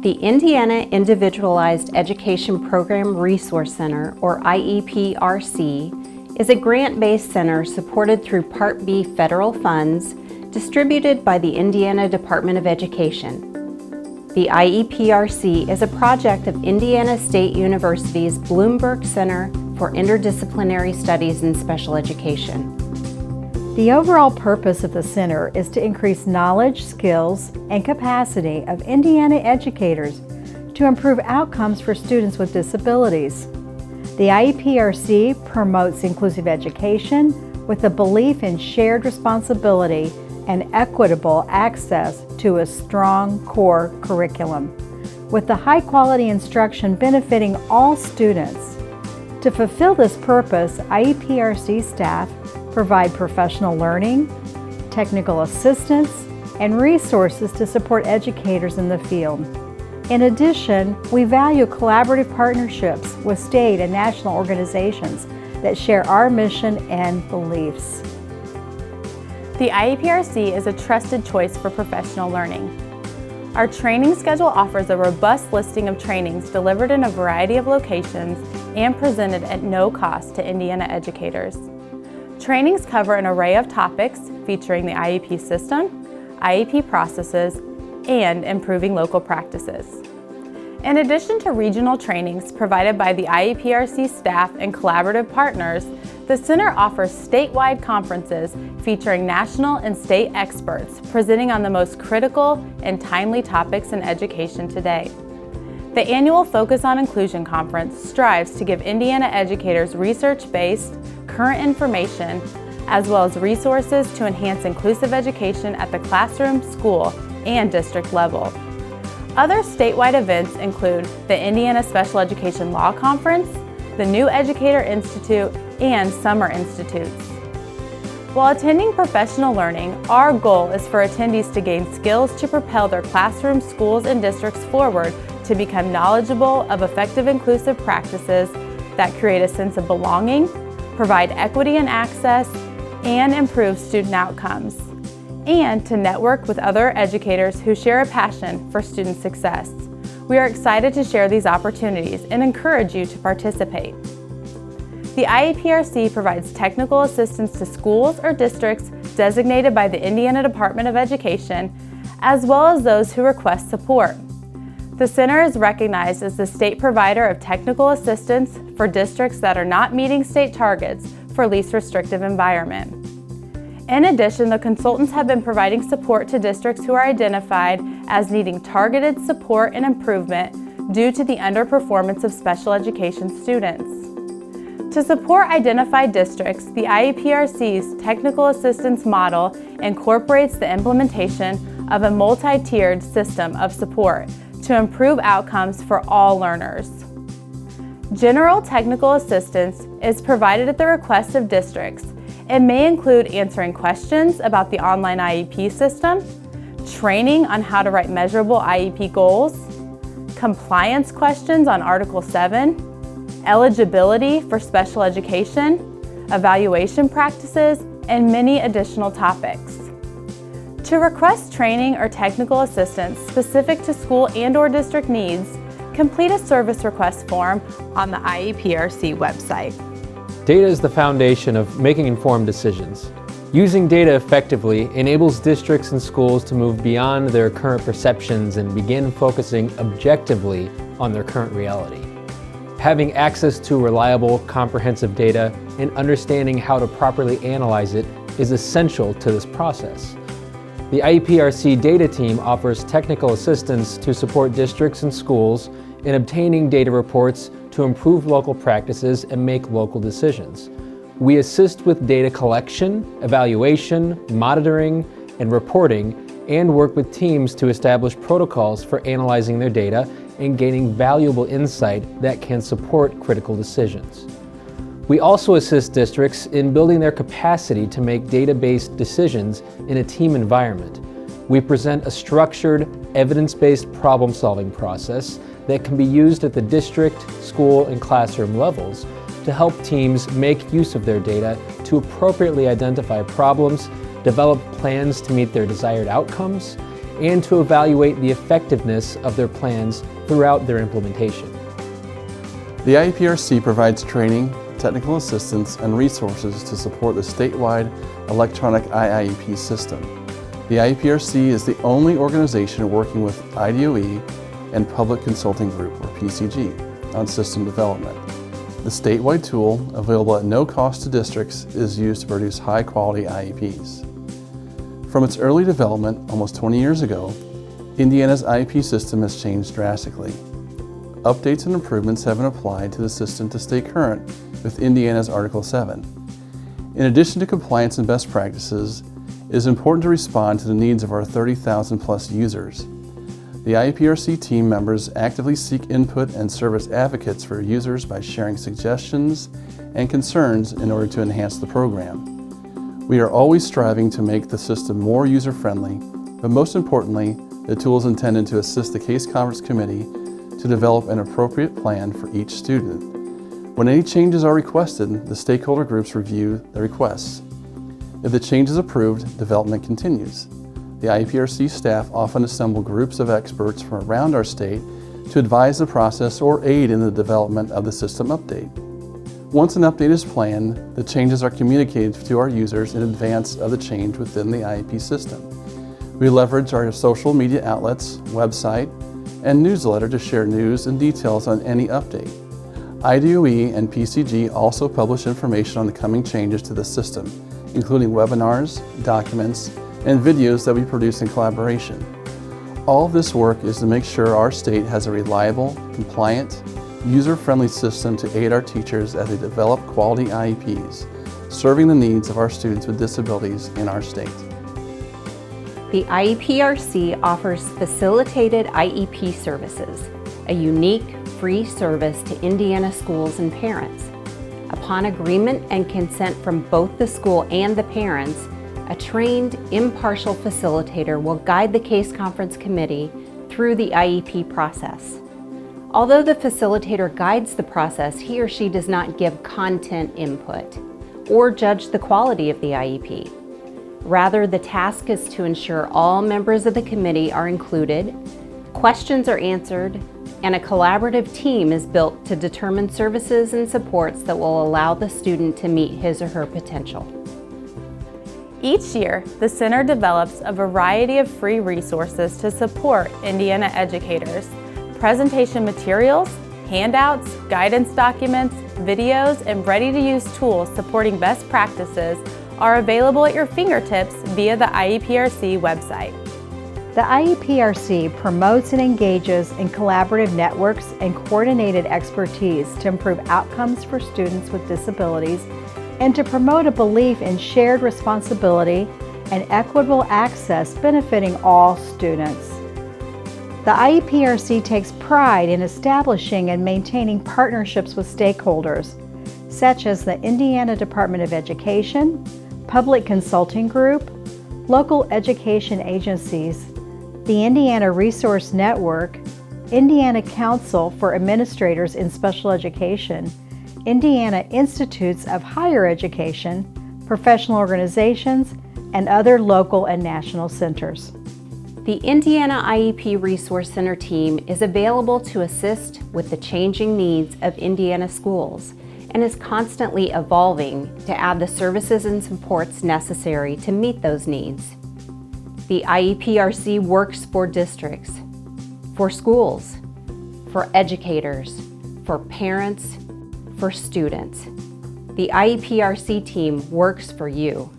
The Indiana Individualized Education Program Resource Center, or IEP-RC, is a grant-based center supported through Part B federal funds distributed by the Indiana Department of Education. The IEP-RC is a project of Indiana State University's Bloomberg Center for Interdisciplinary Studies in Special Education. The overall purpose of the center is to increase knowledge, skills, and capacity of Indiana educators to improve outcomes for students with disabilities. The IEP-RC promotes inclusive education with a belief in shared responsibility and equitable access to a strong core curriculum, with the high-quality instruction benefiting all students. To fulfill this purpose, IEP-RC staff provide professional learning, technical assistance, and resources to support educators in the field. In addition, we value collaborative partnerships with state and national organizations that share our mission and beliefs. The IEP-RC is a trusted choice for professional learning. Our training schedule offers a robust listing of trainings delivered in a variety of locations and presented at no cost to Indiana educators. Trainings cover an array of topics featuring the IEP system, IEP processes, and improving local practices. In addition to regional trainings provided by the IEP-RC staff and collaborative partners, the center offers statewide conferences featuring national and state experts presenting on the most critical and timely topics in education today. The annual Focus on Inclusion Conference strives to give Indiana educators research-based, current information, as well as resources to enhance inclusive education at the classroom, school, and district level. Other statewide events include the Indiana Special Education Law Conference, the New Educator Institute, and Summer Institutes. While attending professional learning, our goal is for attendees to gain skills to propel their classrooms, schools, and districts forward to become knowledgeable of effective inclusive practices that create a sense of belonging, provide equity and access, and improve student outcomes, and to network with other educators who share a passion for student success. We are excited to share these opportunities and encourage you to participate. The IEP-RC provides technical assistance to schools or districts designated by the Indiana Department of Education, as well as those who request support. The center is recognized as the state provider of technical assistance for districts that are not meeting state targets for least restrictive environment. In addition, the consultants have been providing support to districts who are identified as needing targeted support and improvement due to the underperformance of special education students. To support identified districts, the IEP-RC's technical assistance model incorporates the implementation of a multi-tiered system of support to improve outcomes for all learners. General technical assistance is provided at the request of districts and may include answering questions about the online IEP system, training on how to write measurable IEP goals, compliance questions on Article 7, eligibility for special education, evaluation practices, and many additional topics. To request training or technical assistance specific to school and/or district needs, complete a service request form on the IEP-RC website. Data is the foundation of making informed decisions. Using data effectively enables districts and schools to move beyond their current perceptions and begin focusing objectively on their current reality. Having access to reliable, comprehensive data and understanding how to properly analyze it is essential to this process. The IEP-RC data team offers technical assistance to support districts and schools in obtaining data reports to improve local practices and make local decisions. We assist with data collection, evaluation, monitoring, and reporting, and work with teams to establish protocols for analyzing their data and gaining valuable insight that can support critical decisions. We also assist districts in building their capacity to make data-based decisions in a team environment. We present a structured, evidence-based problem-solving process that can be used at the district, school, and classroom levels to help teams make use of their data to appropriately identify problems, develop plans to meet their desired outcomes, and to evaluate the effectiveness of their plans throughout their implementation. The IEPRC provides training, technical assistance, and resources to support the statewide electronic IIEP system. The IEPRC is the only organization working with IDOE and Public Consulting Group, or PCG, on system development. The statewide tool, available at no cost to districts, is used to produce high-quality IEPs. From its early development, almost 20 years ago, Indiana's IEP system has changed drastically. Updates and improvements have been applied to the system to stay current with Indiana's Article 7. In addition to compliance and best practices, it is important to respond to the needs of our 30,000 plus users. The IEPRC team members actively seek input and serve as advocates for users by sharing suggestions and concerns in order to enhance the program. We are always striving to make the system more user-friendly, but most importantly, the tool is intended to assist the Case Conference Committee to develop an appropriate plan for each student. When any changes are requested, the stakeholder groups review the requests. If the change is approved, development continues. The IEPRC staff often assemble groups of experts from around our state to advise the process or aid in the development of the system update. Once an update is planned, the changes are communicated to our users in advance of the change within the IEP system. We leverage our social media outlets, website, and newsletter to share news and details on any update. IDOE and PCG also publish information on the coming changes to the system, including webinars, documents, and videos that we produce in collaboration. All of this work is to make sure our state has a reliable, compliant, user-friendly system to aid our teachers as they develop quality IEPs, serving the needs of our students with disabilities in our state. The IEPRC offers facilitated IEP services, a unique, free service to Indiana schools and parents. Upon agreement and consent from both the school and the parents, a trained, impartial facilitator will guide the Case Conference Committee through the IEP process. Although the facilitator guides the process, he or she does not give content input or judge the quality of the IEP. Rather, the task is to ensure all members of the committee are included, questions are answered, and a collaborative team is built to determine services and supports that will allow the student to meet his or her potential. Each year, the Center develops a variety of free resources to support Indiana educators. Presentation materials, handouts, guidance documents, videos, and ready-to-use tools supporting best practices are available at your fingertips via the IEPRC website. The IEPRC promotes and engages in collaborative networks and coordinated expertise to improve outcomes for students with disabilities and to promote a belief in shared responsibility and equitable access benefiting all students. The IEPRC takes pride in establishing and maintaining partnerships with stakeholders, such as the Indiana Department of Education, Public Consulting Group, local education agencies, the Indiana Resource Network, Indiana Council for Administrators in Special Education, Indiana Institutes of Higher Education, professional organizations, and other local and national centers. The Indiana IEP Resource Center team is available to assist with the changing needs of Indiana schools and is constantly evolving to add the services and supports necessary to meet those needs. The IEPRC works for districts, for schools, for educators, for parents, for students. The IEPRC team works for you.